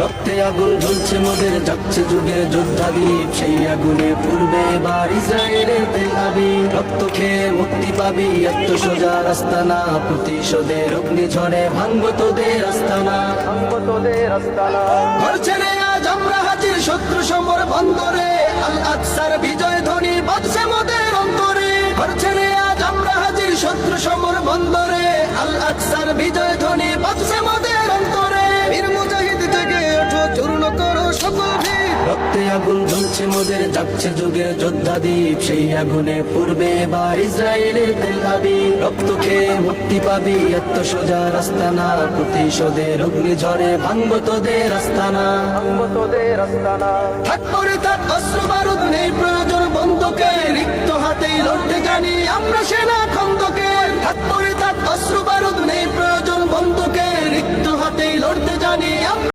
রক্তে আগুন জ্বলছে মোদের, যাচ্ছে যুগের যোদ্ধাদীপ, সেই আগুনে পূর্বে এবার ইসরায়েলের তেল আবিব। রক্ত খেয়ে মুক্তি পাবি, এত সোজা রাস্তা না, প্রতিশোধের অগ্নিঝড়ে ভাঙবো তোদের আস্তানা, ভাঙবো তোদের আস্তানা। ঘর ছেড়ে আজ আমরা হাজির শত্রু সমর বন্দরে, আল আকসার বিজয় ধ্বনি বাজছে মোদের অন্তরে। ঘর ছেড়ে আজ আমরা হাজির শত্রু সমর বন্দরে, আল আকসার বিজয় ধ্বনি বাজছে মোদের অন্তরে। বীর মুজাহিদ থেকে ওঠো, চূর্ণ করো সকল ভিড়। রক্তে আগুন জ্বলছে মোদের, যাচ্ছে যুগের যোদ্ধাদীপ, সেই আগুনে পূর্বে এবার ইসরায়েলের তেল আবিব। রক্ত খেয়ে মুক্তি পাবি, এত সোজা রাস্তা না, প্রতিশোধের অগ্নিঝড়ে ভাঙবো তোদের আস্তানা, ভাঙবো তোদের আস্তানা। থাক পরে থাক অস্ত্র বারুদ, নেই প্রয়োজন বন্ধুকে, রিক্ত হাতেই লড়তে জানি আমরা সেনা খন্দকে। থাক পরে থাক অস্ত্র বারুদ, নেই প্রয়োজন বন্ধুকে, রিক্ত হাতেই লড়তে জানি আমরা।